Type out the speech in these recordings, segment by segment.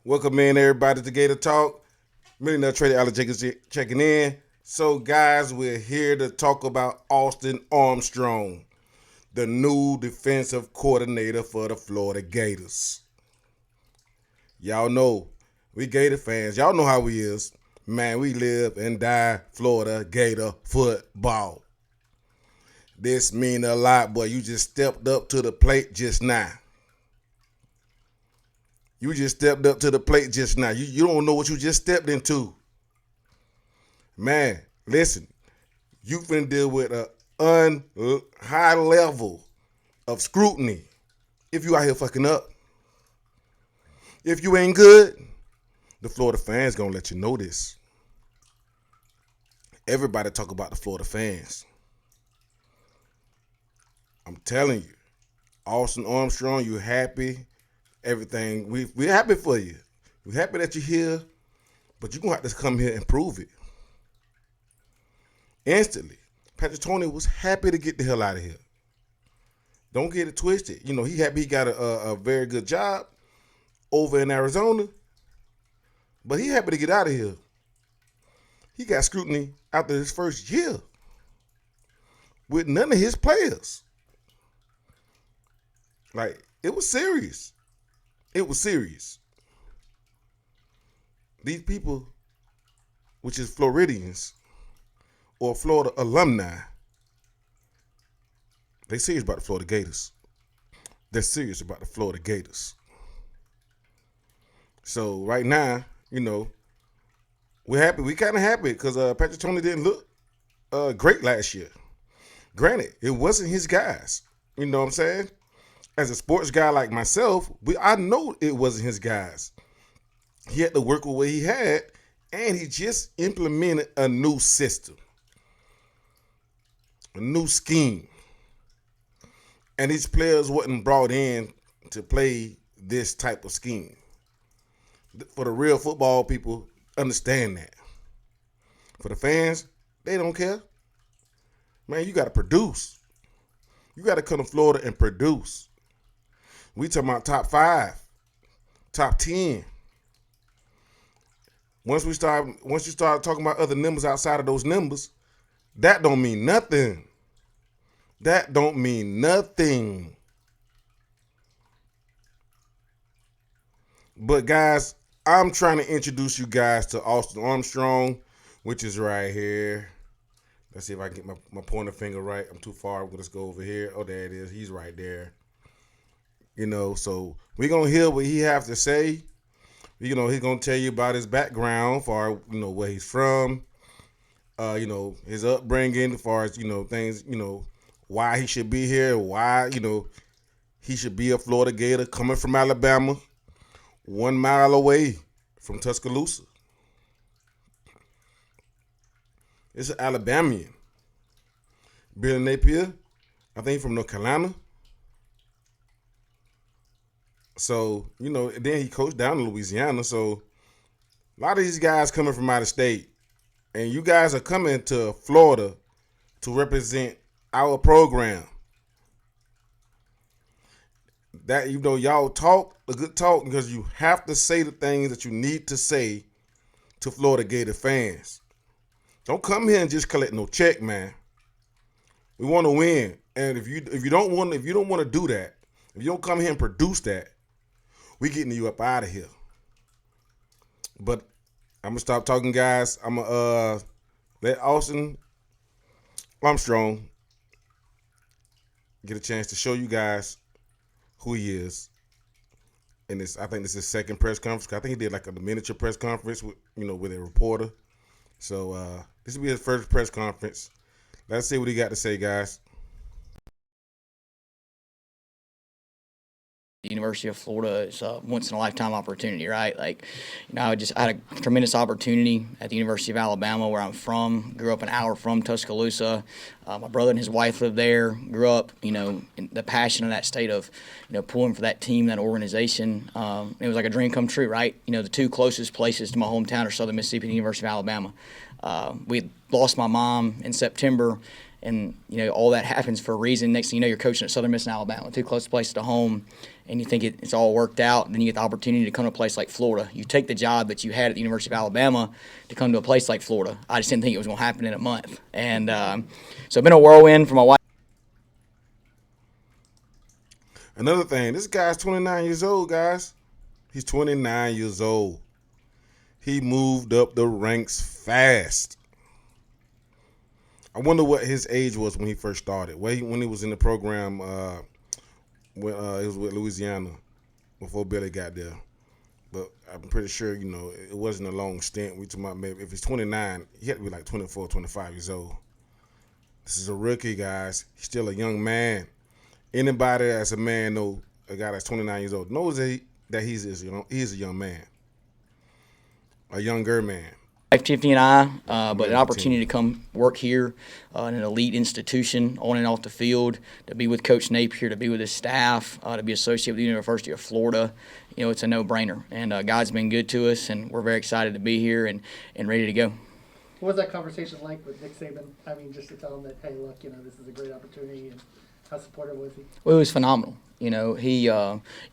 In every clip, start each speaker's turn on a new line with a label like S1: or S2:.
S1: Welcome in everybody to Gator Talk. Millionaire Trader Alex Jacobs checking in. So guys, we're here to talk about Austin Armstrong, the new defensive coordinator for the Florida Gators. Y'all know, we Gator fans. Y'all know how we is. Man, we live and die Florida Gator football. This mean a lot, boy. You just stepped up to the plate just now. You just stepped up to the plate just now. You don't know what you just stepped into. Man, listen, you finna deal with a high level of scrutiny if you out here fucking up. If you ain't good, the Florida fans gonna let you know this. Everybody talk about the Florida fans. I'm telling you, Austin Armstrong, you happy. Everything, we're happy for you. We're happy that you're here, but you're going to have to come here and prove it. Instantly. Patrick Tony was happy to get the hell out of here. Don't get it twisted. You know, he happy he got a very good job over in Arizona, but he happy to get out of here. He got scrutiny after his first year with none of his players. Like, it was serious. It was serious. These people, which is Floridians or Florida alumni, they serious about the Florida Gators. They're serious about the Florida Gators. So right now, you know, we're happy. We kind of happy because Patrick Tony didn't look great last year. Granted, it wasn't his guys. You know what I'm saying? As a sports guy like myself, I know it wasn't his guys. He had to work with what he had, and he just implemented a new system, a new scheme. And these players wasn't brought in to play this type of scheme. For the real football people, understand that. For the fans, they don't care. Man, you got to produce. You got to come to Florida and produce. We talking about top 5, top 10. Once you start talking about other numbers outside of those numbers, that don't mean nothing. That don't mean nothing. But guys, I'm trying to introduce you guys to Austin Armstrong, which is right here. Let's see if I can get my pointer finger right. I'm too far. Let's go over here. Oh, there it is. He's right there. You know, so we're going to hear what he has to say. You know, he's going to tell you about his background, for you know, where he's from, you know, his upbringing, as far as, you know, things, you know, why he should be here, why, you know, he should be a Florida Gator coming from Alabama, 1 mile away from Tuscaloosa. It's an Alabamian. Billy Napier, I think from North Carolina. So, you know, then he coached down in Louisiana. So, a lot of these guys coming from out of state. And you guys are coming to Florida to represent our program. That, you know, y'all talk a good talk because you have to say the things that you need to say to Florida Gator fans. Don't come here and just collect no check, man. We want to win. And if you don't want to do that, if you don't come here and produce that, we getting you up out of here. But I'm gonna stop talking, guys. I'm gonna let Austin Armstrong get a chance to show you guys who he is. And I think this is his second press conference. I think he did like a miniature press conference with, you know, with a reporter. So this will be his first press conference. Let's see what he got to say, guys.
S2: The University of Florida is a once in a lifetime opportunity, right? Like, you know, I had a tremendous opportunity at the University of Alabama, where I'm from. Grew up an hour from Tuscaloosa. My brother and his wife lived there. Grew up, you know, in the passion of that state of, you know, pulling for that team, that organization. It was like a dream come true, right? You know, the two closest places to my hometown are Southern Mississippi and the University of Alabama. We lost my mom in September. And all that happens for a reason. Next thing you know, you're coaching at Southern Miss in Alabama, too close a place to home, and you think it's all worked out. And then you get the opportunity to come to a place like Florida. You take the job that you had at the University of Alabama to come to a place like Florida. I just didn't think it was going to happen in a month. And so it's been a whirlwind for my wife.
S1: Another thing, this guy's 29 years old, guys. He's 29 years old. He moved up the ranks fast. I wonder what his age was when he first started. When he was in the program, when he was with Louisiana before Billy got there. But I'm pretty sure, it wasn't a long stint. We talking about maybe if he's 29, he had to be like 24, 25 years old. This is a rookie, guys. He's still a young man. Anybody that's a man know a guy that's 29 years old knows that he's a young man, a younger man.
S2: Wife Tiffany and I, but an opportunity to come work here in an elite institution on and off the field, to be with Coach Napier, to be with his staff, to be associated with the University of Florida. It's a no-brainer. And God's been good to us, and we're very excited to be here and ready to go.
S3: What was that conversation like with Nick Saban? I mean, just to tell him that, hey, look, this is a great opportunity, and how supportive was he?
S2: Well, it was phenomenal. It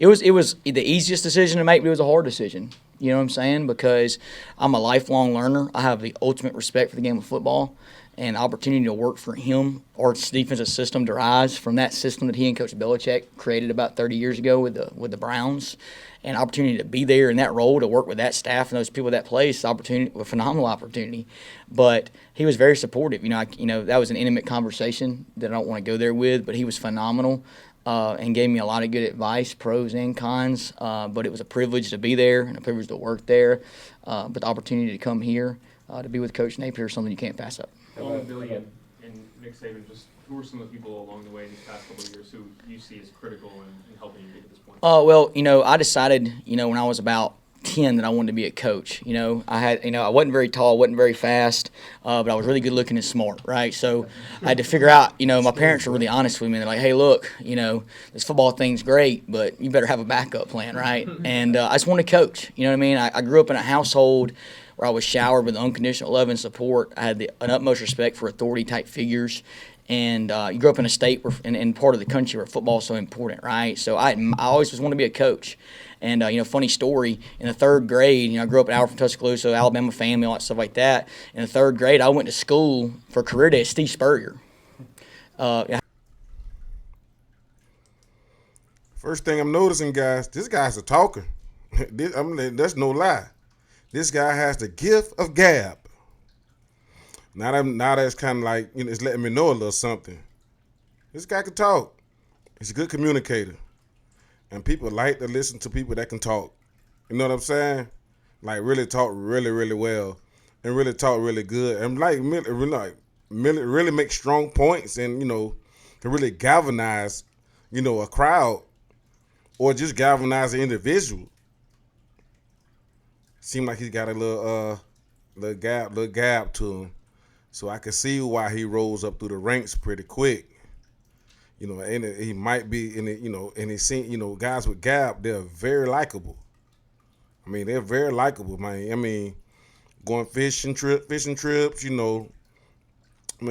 S2: was the easiest decision to make, but it was a hard decision. You know what I'm saying? Because I'm a lifelong learner. I have the ultimate respect for the game of football, and the opportunity to work for him. Our defensive system derives from that system that he and Coach Belichick created about 30 years ago with the Browns. And opportunity to be there in that role, to work with that staff and those people at that place, a phenomenal opportunity. But he was very supportive. That was an intimate conversation that I don't want to go there with, but he was phenomenal. And gave me a lot of good advice, pros and cons. But it was a privilege to be there and a privilege to work there. But the opportunity to come here to be with Coach Napier is something you can't pass up.
S4: Along Billy and Nick Saban, just who are some of the people along the way these past couple of years who you see as critical in helping you get to this point?
S2: Well, I decided, when I was about 10 that I wanted to be a coach. I wasn't very tall, wasn't very fast, but I was really good looking and smart, right? So I had to figure out, my parents were really honest with me. They're like, hey, look, this football thing's great, but you better have a backup plan, right? And I just wanted to coach, you know what I mean? I grew up in a household where I was showered with unconditional love and support. I had an utmost respect for authority-type figures. And you grew up in a state in part of the country where football is so important, right? So I always just wanted to be a coach. And, funny story, in the third grade, I grew up an hour from Tuscaloosa, Alabama family, all that stuff like that. In the third grade, I went to school for career day at Steve Spurrier.
S1: First thing I'm noticing, guys, this guy's a talker. That's no lie. This guy has the gift of gab. Now that's kind of like, it's letting me know a little something. This guy can talk. He's a good communicator. And people like to listen to people that can talk. You know what I'm saying? Like really talk really, really well. And really talk really good. And really make strong points and, to really galvanize, a crowd. Or just galvanize an individual. Seemed like he's got a little gap to him. So I can see why he rolls up through the ranks pretty quick. And he might be in it, and he seen, guys with gap, they're very likable. They're very likable, man. Going fishing trips,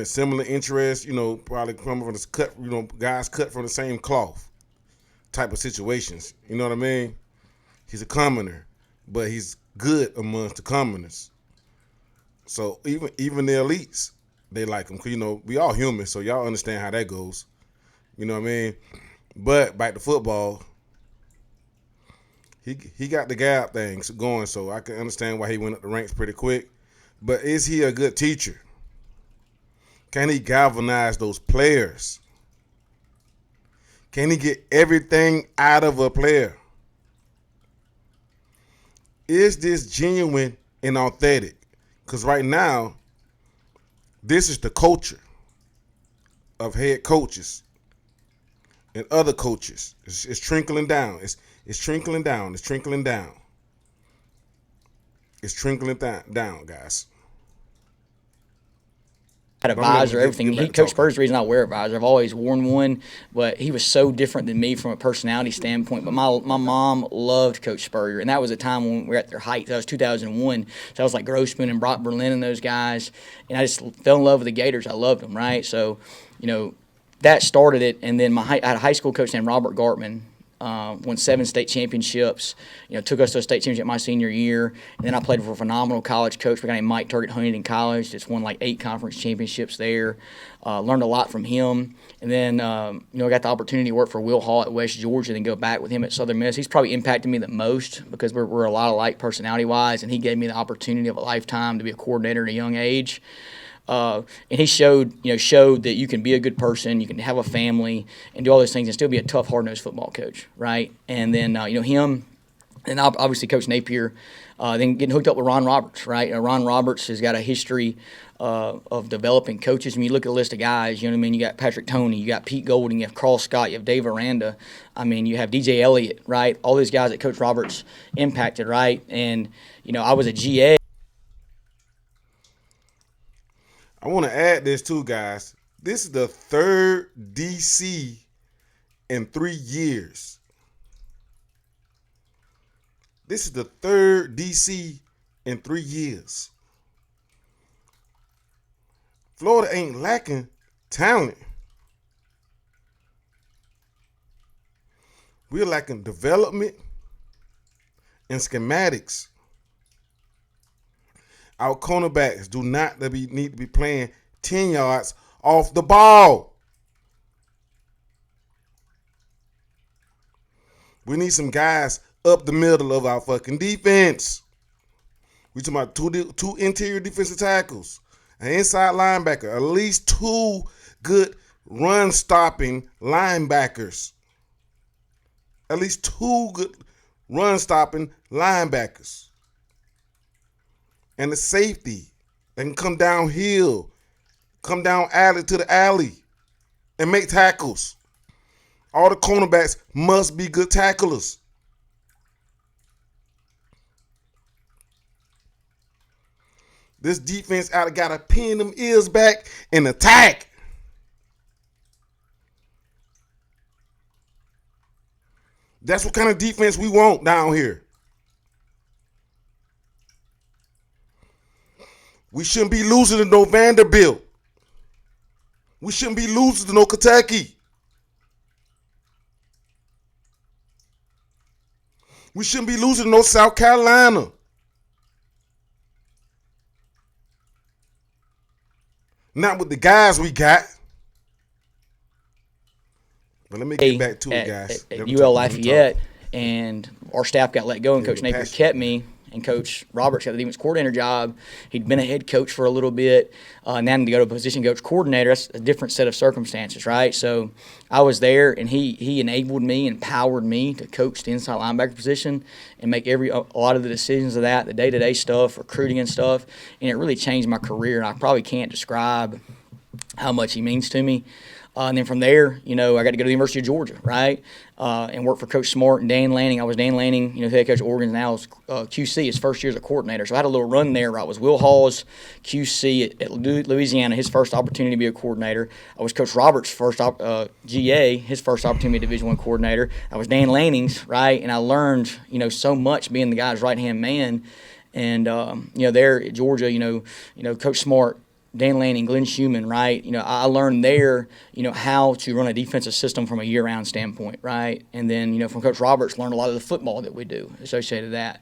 S1: similar interests, probably coming from this cut, guys cut from the same cloth type of situations. You know what I mean? He's a commoner, but he's good amongst the commoners. So even the elites, they like him. We all human, so y'all understand how that goes. You know what I mean? But back to football, he got the gap things going, so I can understand why he went up the ranks pretty quick. But is he a good teacher? Can he galvanize those players? Can he get everything out of a player? Is this genuine and authentic? Because right now, this is the culture of head coaches and other coaches. It's trickling down. It's trickling down. It's trickling down. It's trickling down, guys.
S2: had a visor, everything. Coach Spurrier's the reason I wear a visor. I've always worn one, but he was so different than me from a personality standpoint. But my mom loved Coach Spurrier, and that was a time when we were at their height. That was 2001. So I was like Grossman and Brock Berlin and those guys, and I just fell in love with the Gators. I loved them, right? So, that started it. And then I had a high school coach named Robert Gartman. Won 7 state championships, took us to a state championship my senior year. And then I played for a phenomenal college coach, a guy named Mike Turgott Huntington College. Just won like 8 conference championships there. Learned a lot from him. And then, I got the opportunity to work for Will Hall at West Georgia, then go back with him at Southern Miss. He's probably impacted me the most because we're a lot alike personality-wise, and he gave me the opportunity of a lifetime to be a coordinator at a young age. And he showed that you can be a good person, you can have a family, and do all those things, and still be a tough, hard-nosed football coach, right? And then, him, and obviously Coach Napier, then getting hooked up with Ron Roberts, right? Ron Roberts has got a history of developing coaches. When you look at a list of guys, you got Patrick Toney, you got Pete Golding, you have Carl Scott, you have Dave Aranda. You have DJ Elliott, right? All these guys that Coach Roberts impacted, right? And, I was a GA.
S1: I want to add this too, guys. This is the 3rd DC in 3 years. This is the 3rd DC in 3 years. Florida ain't lacking talent. We're lacking development and schematics. Our cornerbacks do not need to be playing 10 yards off the ball. We need some guys up the middle of our fucking defense. We talking about two interior defensive tackles, an inside linebacker, at least 2 good run-stopping linebackers. At least 2 good run-stopping linebackers. And the safety that can come downhill, come down alley to the alley, and make tackles. All the cornerbacks must be good tacklers. This defense got to pin them ears back and attack. That's what kind of defense we want down here. We shouldn't be losing to no Vanderbilt. We shouldn't be losing to no Kentucky. We shouldn't be losing to no South Carolina. Not with the guys we got. But let me get back to it, guys.
S2: At UL Lafayette, and our staff got let go, and Coach Napier kept me. And Coach Roberts got the defense coordinator job. He'd been a head coach for a little bit. Now to go to a position coach coordinator, that's a different set of circumstances, right? So I was there, and he enabled me, empowered me to coach the inside linebacker position and make a lot of the decisions of that, the day-to-day stuff, recruiting and stuff. And it really changed my career, and I probably can't describe how much he means to me. And then from there, I got to go to the University of Georgia, right, and work for Coach Smart and Dan Lanning. I was Dan Lanning, head coach of Oregon. Now I was QC his first year as a coordinator. So I had a little run there where I was Will Hall's QC at Louisiana, his first opportunity to be a coordinator. I was Coach Roberts' first GA, his first opportunity to be a Division I coordinator. I was Dan Lanning's, right, and I learned, so much being the guy's right-hand man. And, there at Georgia, Coach Smart, Dan Lanning, Glenn Schumann, right? I learned there, how to run a defensive system from a year-round standpoint, right? And then, from Coach Roberts, learned a lot of the football that we do associated with that.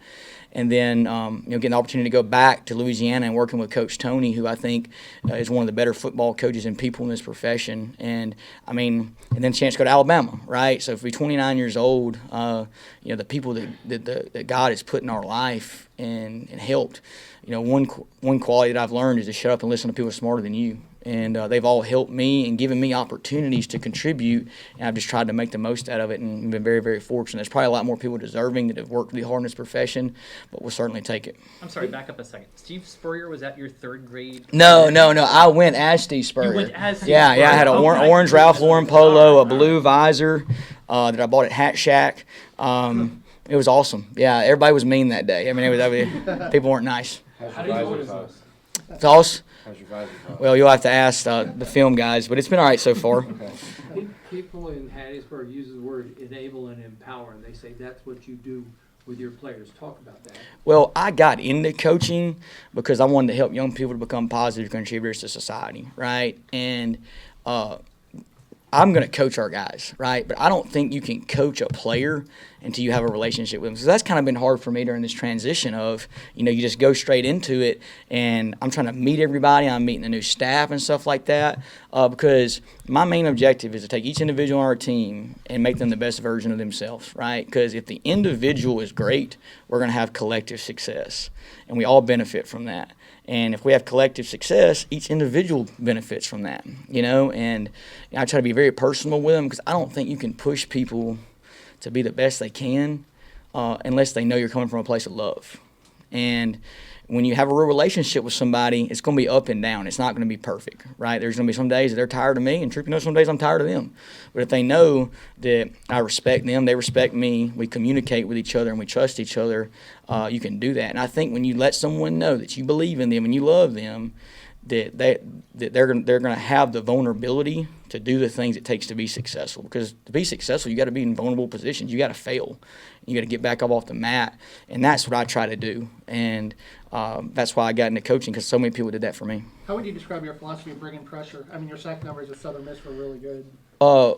S2: And then, getting the opportunity to go back to Louisiana and working with Coach Toney, who I think is one of the better football coaches and people in this profession. And, and then a chance to go to Alabama, right? So, to be 29 years old, the people that God has put in our life and helped, one quality that I've learned is to shut up and listen to people smarter than you. And they've all helped me and given me opportunities to contribute, and I've just tried to make the most out of it and been very, very fortunate. There's probably a lot more people deserving that have worked really hard in this profession, but we'll certainly take it.
S5: I'm sorry, back up a second. Steve Spurrier, was that your 3rd grade?
S2: No. I went as Steve Spurrier.
S5: You went as Steve
S2: Yeah,
S5: Spurrier.
S2: I had an orange Ralph Lauren polo, a blue visor that I bought at Hat Shack. It was awesome. Yeah, everybody was mean that day. People weren't nice.
S4: How do you go into this?
S2: Sauce?
S6: How's your visor talk?
S2: Well, you'll have to ask the film guys, but it's been all right so far.
S6: Okay.
S7: People in Hattiesburg use the word enable and empower, and they say that's what you do with your players. Talk about that.
S2: Well, I got into coaching because I wanted to help young people to become positive contributors to society, right? And I'm going to coach our guys, right? But I don't think you can coach a player until you have a relationship with them. So that's kind of been hard for me during this transition of, you just go straight into it. And I'm trying to meet everybody. I'm meeting the new staff and stuff like that because my main objective is to take each individual on our team and make them the best version of themselves, right? Because if the individual is great, we're going to have collective success. And we all benefit from that. And if we have collective success, each individual benefits from that, And I try to be very personal with them because I don't think you can push people to be the best they can unless they know you're coming from a place of love. And when you have a real relationship with somebody, it's going to be up and down. It's not going to be perfect, right? There's going to be some days that they're tired of me, and truth be known, some days I'm tired of them. But if they know that I respect them, they respect me, we communicate with each other, and we trust each other, you can do that. And I think when you let someone know that you believe in them and you love them, that they're going to have the vulnerability to do the things it takes to be successful. Because to be successful, you got to be in vulnerable positions. You got to fail. You got to get back up off the mat, and that's what I try to do. And that's why I got into coaching because so many people did that for me.
S3: How would you describe your philosophy of bringing pressure? I mean, your sack numbers at Southern Miss were really good.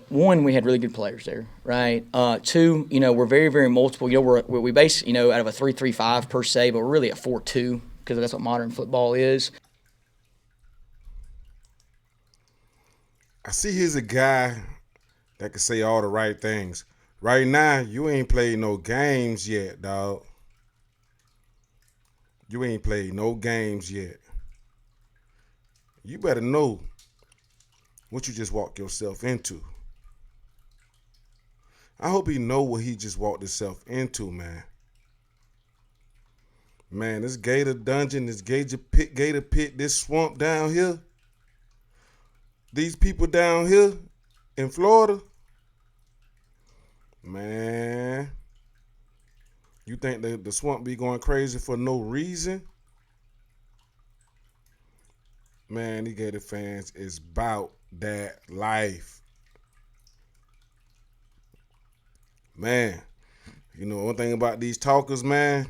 S2: One, we had really good players there, right? Two, we're very, very multiple. We base, out of a 3-3-5 per se, but we're really a 4-2 because that's what modern football is.
S1: I see here's a guy that can say all the right things. Right now, you ain't played no games yet, dog. You ain't played no games yet. You better know what you just walked yourself into. I hope he know what he just walked himself into, man. Man, this Gator dungeon, this Gator pit, this swamp down here, these people down here in Florida, man, you think the swamp be going crazy for no reason? Man, these Gator fans is about that life. Man, one thing about these talkers, man,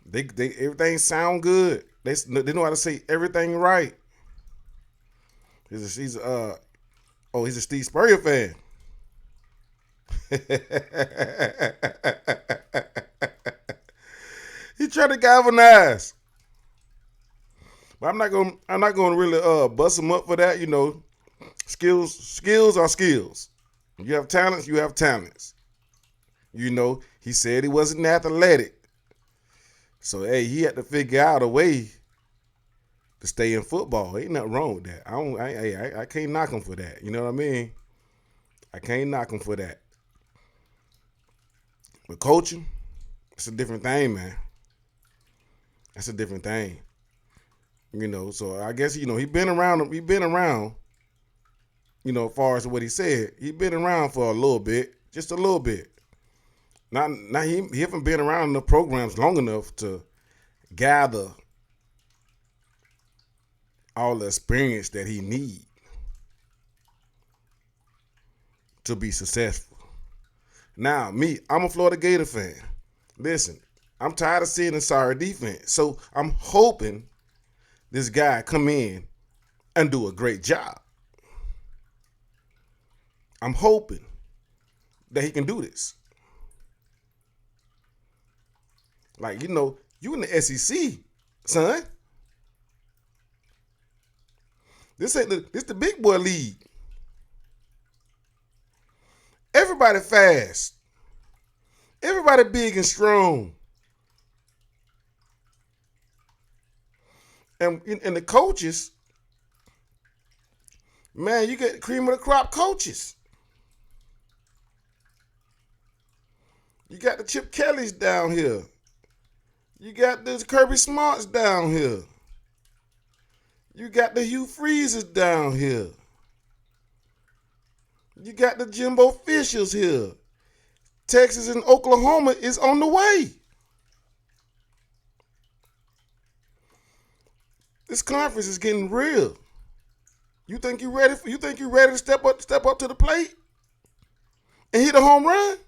S1: they everything sound good. They know how to say everything right. He's a Steve Spurrier fan. He tried to galvanize. But I'm not gonna really bust him up for that. Skills are skills. You have talents, you have talents. He said he wasn't athletic. So hey, he had to figure out a way to stay in football. Ain't nothing wrong with that. I can't knock him for that. You know what I mean? I can't knock him for that. But coaching, it's a different thing, man. That's a different thing. So I guess, he been around, as far as what he said. He been around for a little bit, just a little bit. Not he haven't been around the programs long enough to gather all the experience that he need to be successful. Now, I'm a Florida Gator fan. Listen, I'm tired of seeing a sorry defense. So I'm hoping this guy come in and do a great job. I'm hoping that he can do this. Like, you in the SEC, son. This the big boy league. Everybody fast. Everybody big and strong. And the coaches, man, you get cream of the crop coaches. You got the Chip Kellys down here. You got the Kirby Smarts down here. You got the Hugh Freezes down here. You got the Jimbo Fishers here. Texas and Oklahoma is on the way. This conference is getting real. You think you ready? You think you ready to step up to the plate and hit a home run?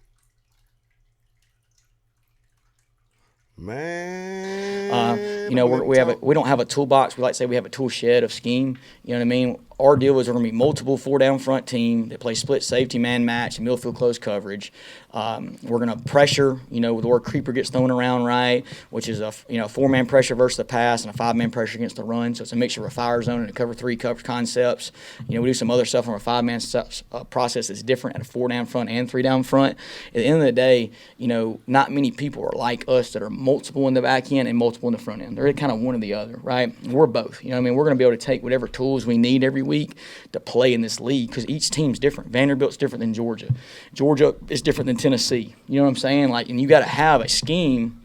S1: Man,
S2: We don't have a toolbox. We like to say we have a tool shed of scheme. You know what I mean? Our deal is we're going to be multiple 4-down front team that play split safety, man match, and middle field close coverage. We're going to pressure, the word creeper gets thrown around, right, which is a 4-man pressure versus the pass and a 5-man pressure against the run. So it's a mixture of a fire zone and a cover 3 coverage concepts. We do some other stuff from a 5-man process that's different at a 4-down front and 3-down front. At the end of the day, not many people are like us that are multiple in the back end and multiple in the front end. They're kind of one or the other, right? We're both. We're going to be able to take whatever tools we need every week to play in this league because each team's different. Vanderbilt's different than Georgia. Georgia is different than Tennessee. You know what I'm saying? And you got to have a scheme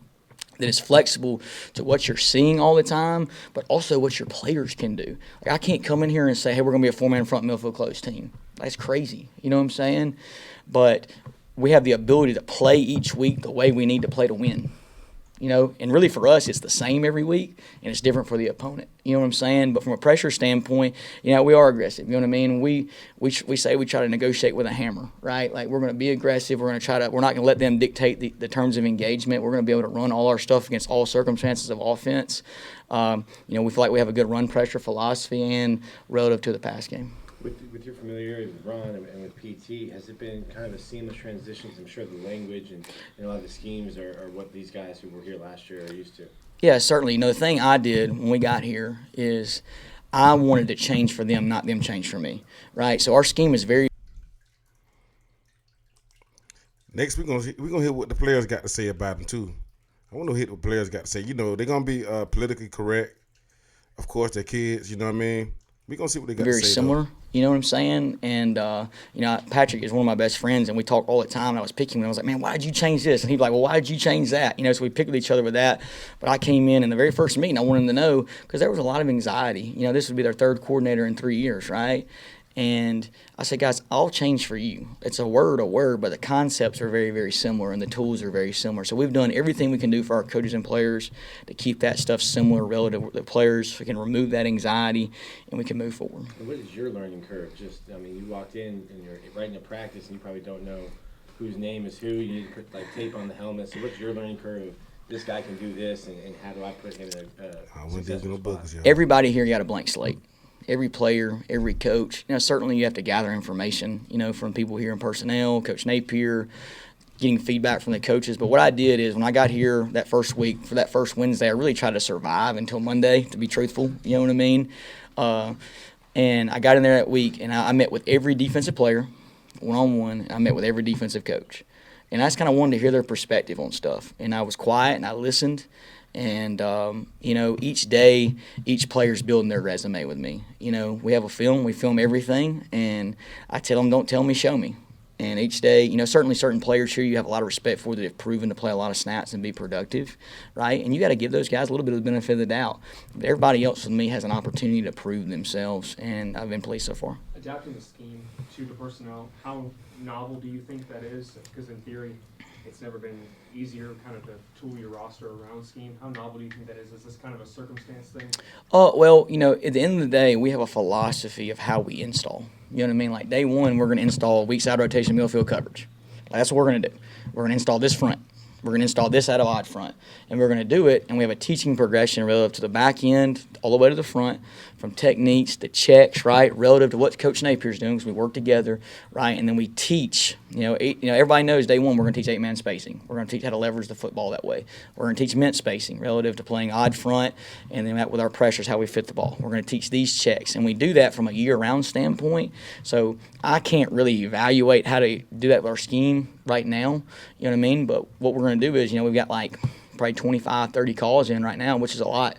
S2: that is flexible to what you're seeing all the time, but also what your players can do. I can't come in here and say, hey, we're going to be a 4-man front middle field close team. That's crazy. You know what I'm saying? But we have the ability to play each week the way we need to play to win. And really for us, it's the same every week, and it's different for the opponent. You know what I'm saying? But from a pressure standpoint, we are aggressive. You know what I mean? We say we try to negotiate with a hammer, right? Like we're going to be aggressive. We're not going to let them dictate the terms of engagement. We're going to be able to run all our stuff against all circumstances of offense. We feel like we have a good run pressure philosophy and relative to the pass game.
S6: With your familiarity with Ron and with PT, has it been kind of a seamless transition? I'm sure the language and a lot of the schemes are what these guys who were here last year are used to.
S2: Yeah, certainly. The thing I did when we got here is I wanted to change for them, not them change for me, right? So our scheme is very.
S1: Next, we're gonna hear what the players got to say about them too. I want to hear what players got to say. They're gonna be politically correct. Of course, they're kids. You know what I mean? We're going to see what they got to say.
S2: Very similar, you know what I'm saying? And, Patrick is one of my best friends, and we talk all the time. And I was picking him, and I was like, man, why did you change this? And he'd be like, well, why did you change that? So we picked with each other with that. But I came in the very first meeting, I wanted him to know, because there was a lot of anxiety. This would be their third coordinator in 3 years, right? And I said, guys, I'll change for you. It's a word, but the concepts are very, very similar, and the tools are very similar. So we've done everything we can do for our coaches and players to keep that stuff similar relative to the players. We can remove that anxiety, and we can move forward.
S6: And what is your learning curve? You walked in, and you're writing a practice, and you probably don't know whose name is who. You need to put, tape on the helmet. So what's your learning curve? This guy can do this, and how do I put him in a successful spot?
S2: Everybody here got a blank slate. Every player, every coach. Certainly you have to gather information, from people here in personnel, Coach Napier, getting feedback from the coaches. But what I did is when I got here that first week, for that first Wednesday, I really tried to survive until Monday, to be truthful. You know what I mean? And I got in there that week, and I met with every defensive player, one-on-one. I met with every defensive coach. And I just kind of wanted to hear their perspective on stuff. And I was quiet, and I listened. And, each day, each player's building their resume with me. We have a film. We film everything. And I tell them, don't tell me, show me. And each day, certainly certain players here you have a lot of respect for that have proven to play a lot of snaps and be productive, right? And you got to give those guys a little bit of the benefit of the doubt. But everybody else with me has an opportunity to prove themselves, and I've been pleased so far.
S4: Adapting the scheme to the personnel, how novel do you think that is? Because in theory, it's never been easier kind of to tool your roster around scheme. How novel do you think that is? Is this kind of a circumstance thing?
S2: Well, at the end of the day, we have a philosophy of how we install. You know what I mean? Like day one, we're going to install weak side rotation, middle field coverage. That's what we're going to do. We're going to install this front. We're going to install this out of odd front. And we're going to do it, and we have a teaching progression relative to the back end all the way to the front, from techniques to checks, right, relative to what Coach Napier's doing, because we work together, right, and then we teach. Everybody knows day one we're going to teach 8-man spacing. We're going to teach how to leverage the football that way. We're going to teach mint spacing relative to playing odd front, and then with our pressures, how we fit the ball. We're going to teach these checks, and we do that from a year-round standpoint. So I can't really evaluate how to do that with our scheme right now, you know what I mean? But what we're going to do is, we've got probably 25, 30 calls in right now, which is a lot.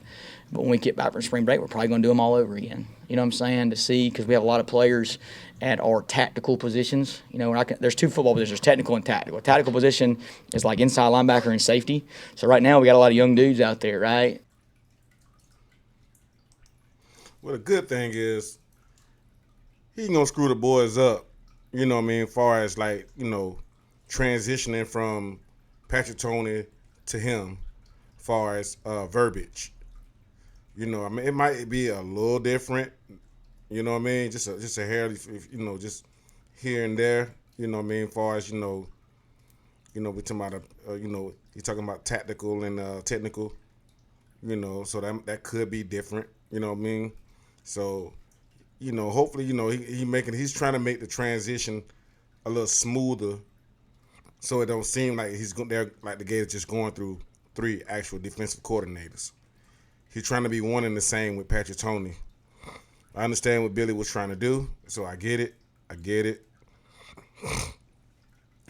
S2: But when we get back from spring break, we're probably going to do them all over again. You know what I'm saying? To see, because we have a lot of players at our tactical positions. There's two football positions, there's technical and tactical. A tactical position is like inside linebacker and safety. So right now we got a lot of young dudes out there, right?
S1: Well, the good thing is he ain't going to screw the boys up, as far as transitioning from Patrick Toney to him, as far as verbiage. You know, I mean, it might be a little different. You know what I mean? Just a hair, you know, just here and there. You know what I mean? As far as we talking about you're talking about tactical and technical. You know, so that could be different. You know what I mean? So hopefully, he's trying to make the transition a little smoother, so it don't seem like they're like the Gators just going through three actual defensive coordinators. He's trying to be one and the same with Patrick Toney. I understand what Billy was trying to do, so I get it. I get it.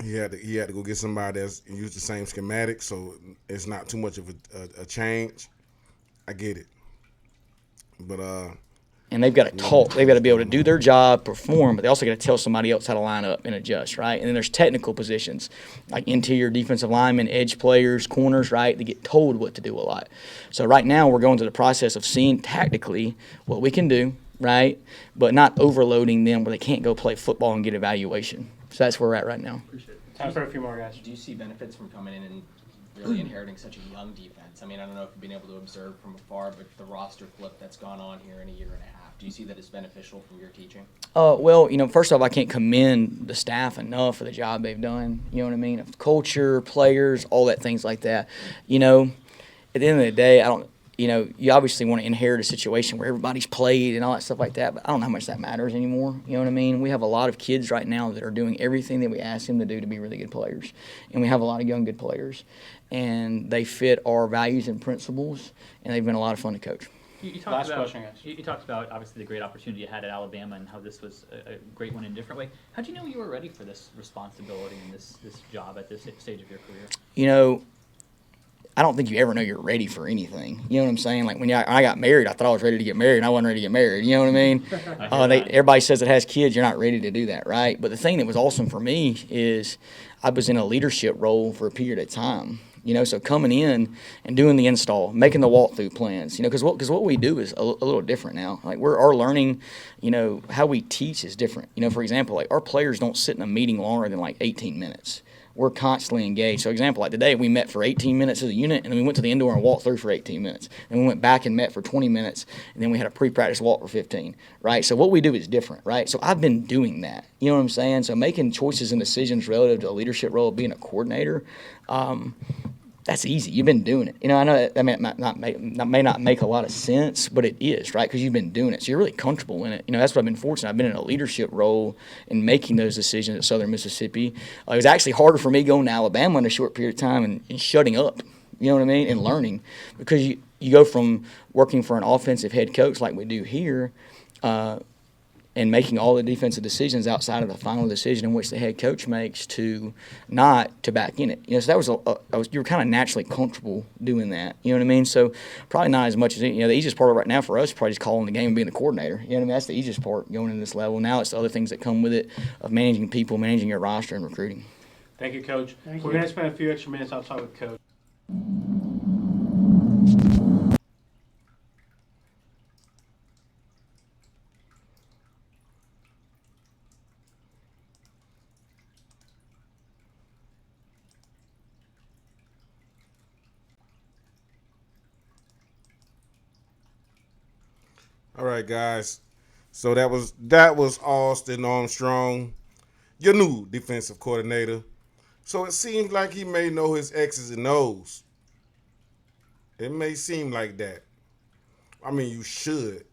S1: He had to go get somebody that's use the same schematic, so it's not too much of a change. I get it, but
S2: And they've got to talk. They've got to be able to do their job, perform, but they also got to tell somebody else how to line up and adjust, right? And then there's technical positions like interior defensive linemen, edge players, corners, right? They get told what to do a lot. So right now we're going through the process of seeing tactically what we can do, right? But not overloading them where they can't go play football and get evaluation. So that's where we're at right now.
S4: Appreciate it. Time for a few more guys.
S8: Do you see benefits from coming in and really inheriting such a young defense? I mean, I don't know if you've been able to observe from afar, but the roster flip that's gone on here in a year and a half, do you see that as beneficial from your teaching?
S2: Well, first off, I can't commend the staff enough for the job they've done. You know what I mean? Of culture, players, all that, things like that. At the end of the day, you obviously want to inherit a situation where everybody's played and all that stuff like that, but I don't know how much that matters anymore. You know what I mean? We have a lot of kids right now that are doing everything that we ask them to do to be really good players. And we have a lot of young good players. And they fit our values and principles, and they've been a lot of fun to coach.
S5: You
S4: Last question, guys.
S5: You talked about, obviously, the great opportunity you had at Alabama and how this was a great one in a different way. How do you know you were ready for this responsibility and this job at this stage of your career?
S2: I don't think you ever know you're ready for anything. You know what I'm saying? Like when I got married, I thought I was ready to get married, and I wasn't ready to get married. You know what I mean? Everybody says that has kids, you're not ready to do that, right? But the thing that was awesome for me is I was in a leadership role for a period of time. So coming in and doing the install, making the walkthrough plans, because what we do is a little different now. Like our learning, how we teach is different. For example, like our players don't sit in a meeting longer than like 18 minutes. We're constantly engaged. So, example, like today, we met for 18 minutes as a unit, and then we went to the indoor and walked through for 18 minutes. And we went back and met for 20 minutes, and then we had a pre-practice walk for 15, right? So what we do is different, right? So I've been doing that. You know what I'm saying? So making choices and decisions relative to a leadership role of being a coordinator, that's easy. You've been doing it. I know that may not make a lot of sense, but it is, right? Because you've been doing it. So you're really comfortable in it. That's what I've been fortunate. I've been in a leadership role in making those decisions at Southern Mississippi. It was actually harder for me going to Alabama in a short period of time and shutting up, you know what I mean, and learning. Because you go from working for an offensive head coach like we do here and making all the defensive decisions outside of the final decision in which the head coach makes to not to back in it. So that was you were kind of naturally comfortable doing that. You know what I mean? So probably not as much as the easiest part right now for us is probably just calling the game and being the coordinator. You know what I mean? That's the easiest part going into this level. Now it's the other things that come with it of managing people, managing your roster, and recruiting.
S4: Thank you, Coach.
S3: Thank
S4: We're
S3: you.
S4: going to spend a few extra minutes outside with Coach.
S1: All right, guys. So that was Austin Armstrong, your new defensive coordinator. So it seems like he may know his X's and O's. It may seem like that. I mean, you should,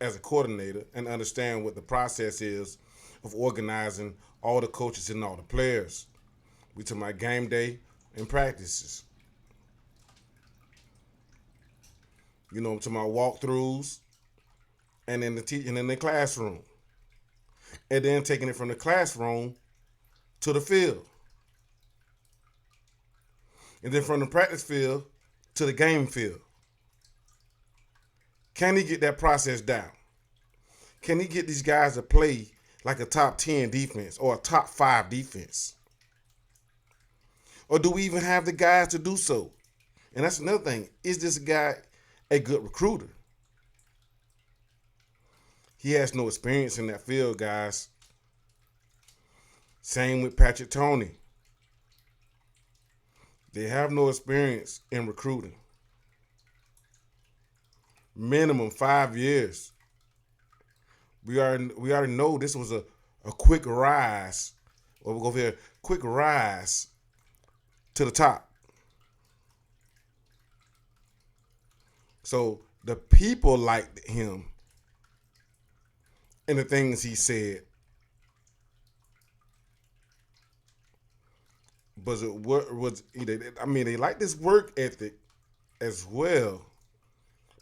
S1: as a coordinator, and understand what the process is of organizing all the coaches and all the players. We talking about game day and practices. I'm talking about walkthroughs and in the classroom. And then taking it from the classroom to the field. And then from the practice field to the game field. Can he get that process down? Can he get these guys to play like a top 10 defense or a top 5 defense? Or do we even have the guys to do so? And that's another thing. Is this guy a good recruiter? He has no experience in that field, guys. Same with Patrick Toney. They have no experience in recruiting. minimum 5 years. We already know this was a quick rise. Or we'll go over here, quick rise to the top. So the people liked him and the things he said. But they like this work ethic as well.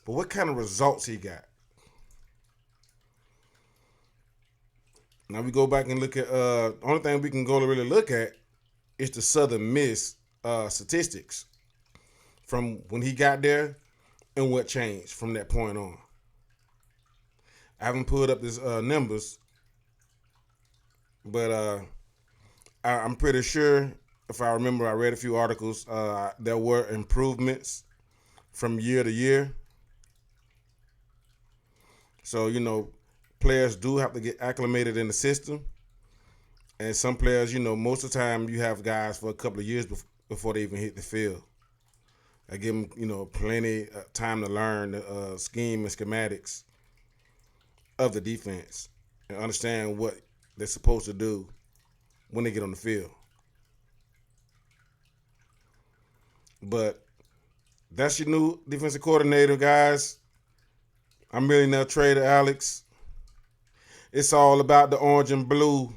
S1: But what kind of results he got? Now we go back and look at only thing we can go to really look at is the Southern Miss statistics from when he got there and what changed from that point on. I haven't pulled up his numbers, but I'm pretty sure, if I remember, I read a few articles. There were improvements from year to year. So, players do have to get acclimated in the system. And some players, most of the time you have guys for a couple of years before they even hit the field. I give them, plenty time to learn the scheme and schematics of the defense and understand what they're supposed to do when they get on the field. But that's your new defensive coordinator, guys. I'm Millionaire Trader Alex. It's all about the orange and blue.